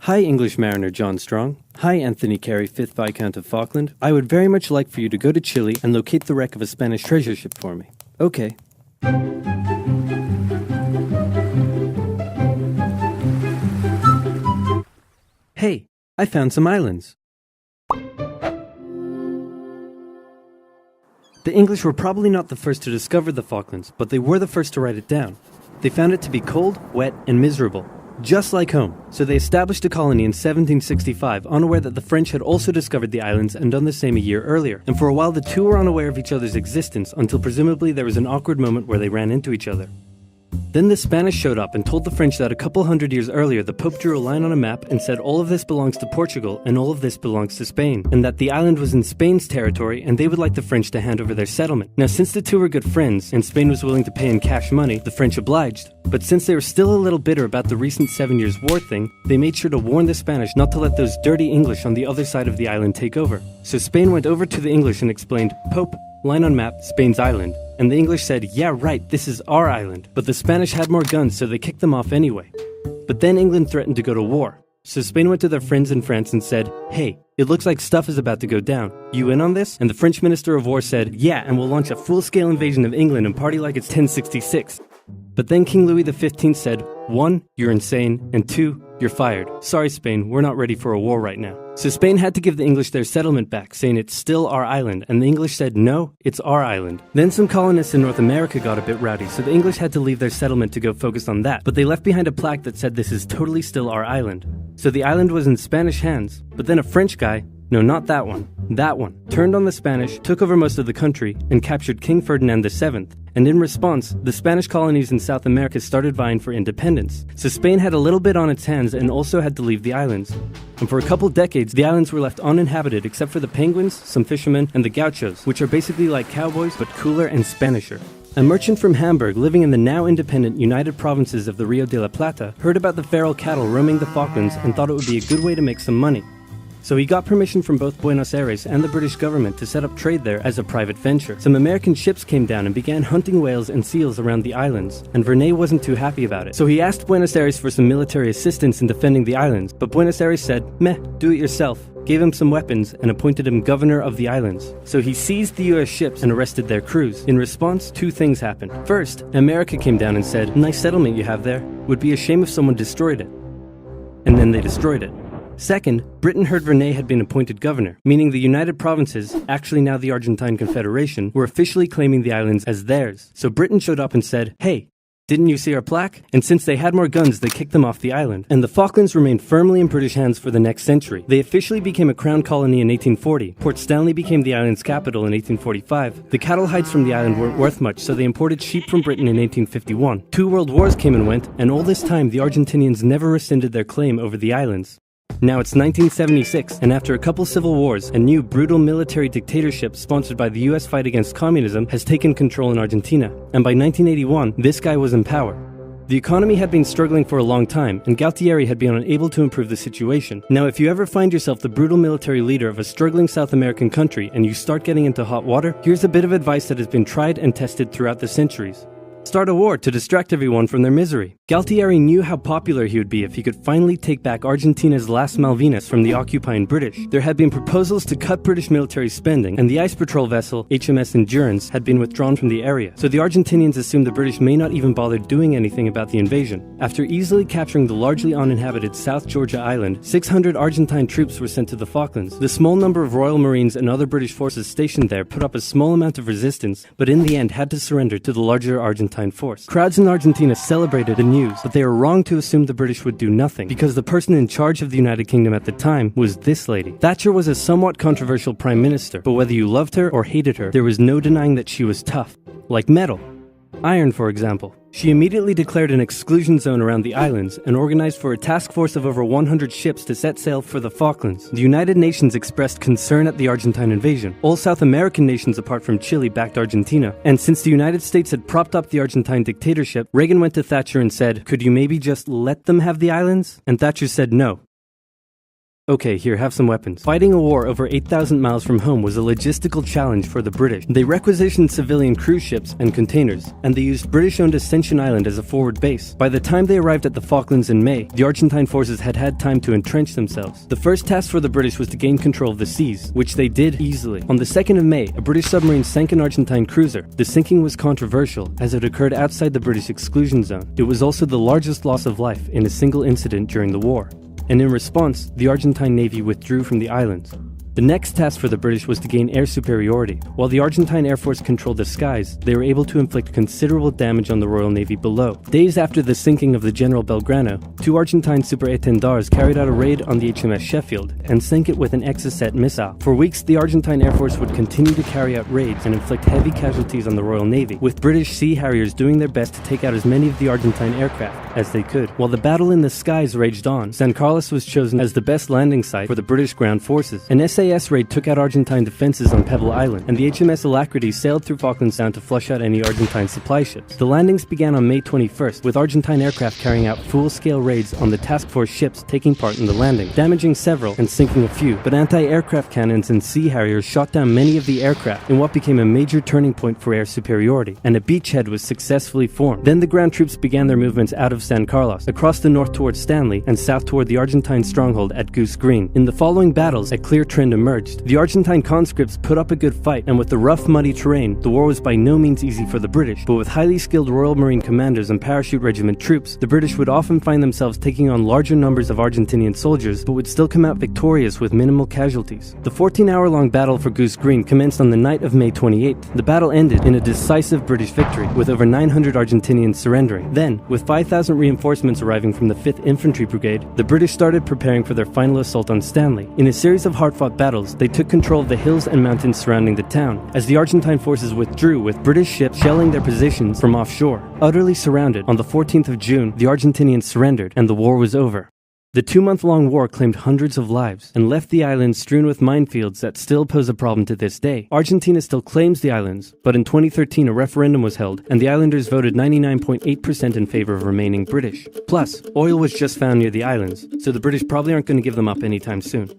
Hi, English mariner John Strong. Hi, Anthony Carey, 5th Viscount of Falkland. I would very much like for you to go to Chile and locate the wreck of a Spanish treasure ship for me. Okay. Hey, I found some islands. The English were probably not the first to discover the Falklands, but they were the first to write it down. They found it to be cold, wet, and miserable, just like home. So they established a colony in 1765, unaware that the French had also discovered the islands and done the same a year earlier. And for a while the two were unaware of each other's existence until presumably there was an awkward moment where they ran into each other. Then the Spanish showed up and told the French that a couple hundred years earlier the Pope drew a line on a map and said all of this belongs to Portugal and all of this belongs to Spain, and that the island was in Spain's territory and they would like the French to hand over their settlement. Now since the two were good friends and Spain was willing to pay in cash money, the French obliged. But since they were still a little bitter about the recent 7 Years' War thing, they made sure to warn the Spanish not to let those dirty English on the other side of the island take over. So Spain went over to the English and explained, "Pope, line on map, Spain's island." And the English said, "Yeah, right, this is our island." But the Spanish had more guns, so they kicked them off anyway. But then England threatened to go to war. So Spain went to their friends in France and said, "Hey, it looks like stuff is about to go down. You in on this?" And the French Minister of War said, "Yeah, and we'll launch a full-scale invasion of England and party like it's 1066. But then King Louis XV said, 1, you're insane, and 2, you're fired. Sorry, Spain, we're not ready for a war right now. So Spain had to give the English their settlement back, saying it's still our island, and the English said, no, it's our island. Then some colonists in North America got a bit rowdy, so the English had to leave their settlement to go focus on that, but they left behind a plaque that said this is totally still our island. So the island was in Spanish hands, but then a French guy, no, not that one, turned on the Spanish, took over most of the country, and captured King Ferdinand VII. And in response, the Spanish colonies in South America started vying for independence. So Spain had a little bit on its hands and also had to leave the islands. And for a couple decades, the islands were left uninhabited except for the penguins, some fishermen, and the gauchos, which are basically like cowboys but cooler and Spanisher. A merchant from Hamburg living in the now independent United Provinces of the Rio de la Plata heard about the feral cattle roaming the Falklands and thought it would be a good way to make some money. So he got permission from both Buenos Aires and the British government to set up trade there as a private venture. Some American ships came down and began hunting whales and seals around the islands, and Vernet wasn't too happy about it. So he asked Buenos Aires for some military assistance in defending the islands, but Buenos Aires said, meh, do it yourself, gave him some weapons, and appointed him governor of the islands. So he seized the US ships and arrested their crews. In response, two things happened. First, America came down and said, nice settlement you have there, would be a shame if someone destroyed it. And then they destroyed it. Second, Britain heard Vernet had been appointed governor, meaning the United Provinces, actually now the Argentine Confederation, were officially claiming the islands as theirs. So Britain showed up and said, hey, didn't you see our plaque? And since they had more guns, they kicked them off the island. And the Falklands remained firmly in British hands for the next century. They officially became a crown colony in 1840. Port Stanley became the island's capital in 1845. The cattle hides from the island weren't worth much, so they imported sheep from Britain in 1851. 2 world wars came and went, and all this time the Argentinians never rescinded their claim over the islands. Now it's 1976, and after a couple civil wars, a new brutal military dictatorship sponsored by the US fight against communism has taken control in Argentina. And by 1981, this guy was in power. The economy had been struggling for a long time, and Galtieri had been unable to improve the situation. Now if you ever find yourself the brutal military leader of a struggling South American country and you start getting into hot water, here's a bit of advice that has been tried and tested throughout the centuries. Start a war to distract everyone from their misery. Galtieri knew how popular he would be if he could finally take back Argentina's last Malvinas from the occupying British. There had been proposals to cut British military spending, and the ice patrol vessel, HMS Endurance, had been withdrawn from the area. So the Argentinians assumed the British may not even bother doing anything about the invasion. After easily capturing the largely uninhabited South Georgia island, 600 Argentine troops were sent to the Falklands. The small number of Royal Marines and other British forces stationed there put up a small amount of resistance, but in the end had to surrender to the larger Argentine force. Crowds in Argentina celebrated the news, but they were wrong to assume the British would do nothing, because the person in charge of the United Kingdom at the time was this lady. Thatcher was a somewhat controversial prime minister, but whether you loved her or hated her, there was no denying that she was tough. Like metal. Iron, for example. She immediately declared an exclusion zone around the islands and organized for a task force of over 100 ships to set sail for the Falklands. The United Nations expressed concern at the Argentine invasion. All South American nations apart from Chile backed Argentina. And since the United States had propped up the Argentine dictatorship, Reagan went to Thatcher and said, could you maybe just let them have the islands? And Thatcher said no. Okay, here, have some weapons. Fighting a war over 8,000 miles from home was a logistical challenge for the British. They requisitioned civilian cruise ships and containers, and they used British-owned Ascension Island as a forward base. By the time they arrived at the Falklands in May, the Argentine forces had had time to entrench themselves. The first task for the British was to gain control of the seas, which they did easily. On the 2nd of May, a British submarine sank an Argentine cruiser. The sinking was controversial, as it occurred outside the British exclusion zone. It was also the largest loss of life in a single incident during the war. And in response, the Argentine Navy withdrew from the islands. The next task for the British was to gain air superiority. While the Argentine Air Force controlled the skies, they were able to inflict considerable damage on the Royal Navy below. Days after the sinking of the General Belgrano, 2 Argentine super-étendards carried out a raid on the HMS Sheffield and sank it with an Exocet missile. For weeks, the Argentine Air Force would continue to carry out raids and inflict heavy casualties on the Royal Navy, with British Sea Harriers doing their best to take out as many of the Argentine aircraft as they could. While the battle in the skies raged on, San Carlos was chosen as the best landing site for the British ground forces. An SAS raid took out Argentine defenses on Pebble Island, and the HMS Alacrity sailed through Falklands Sound to flush out any Argentine supply ships. The landings began on May 21st, with Argentine aircraft carrying out full-scale raids on the task force ships taking part in the landing, damaging several and sinking a few. But anti-aircraft cannons and Sea Harriers shot down many of the aircraft in what became a major turning point for air superiority, and a beachhead was successfully formed. Then the ground troops began their movements out of San Carlos, across the north towards Stanley, and south toward the Argentine stronghold at Goose Green. In the following battles, a clear trend emerged. The Argentine conscripts put up a good fight, and with the rough, muddy terrain, the war was by no means easy for the British. But with highly skilled Royal Marine commanders and parachute regiment troops, the British would often find themselves taking on larger numbers of Argentinian soldiers, but would still come out victorious with minimal casualties. The 14-hour-long battle for Goose Green commenced on the night of May 28th. The battle ended in a decisive British victory, with over 900 Argentinians surrendering. Then, with 5,000 reinforcements arriving from the 5th Infantry Brigade, the British started preparing for their final assault on Stanley. In a series of hard-fought battles, they took control of the hills and mountains surrounding the town, as the Argentine forces withdrew, with British ships shelling their positions from offshore. Utterly surrounded, on the 14th of June, the Argentinians surrendered, and the war was over. The 2-month-long war claimed hundreds of lives and left the islands strewn with minefields that still pose a problem to this day. Argentina still claims the islands, but in 2013 a referendum was held, and the islanders voted 99.8% in favor of remaining British. Plus, oil was just found near the islands, so the British probably aren't going to give them up anytime soon.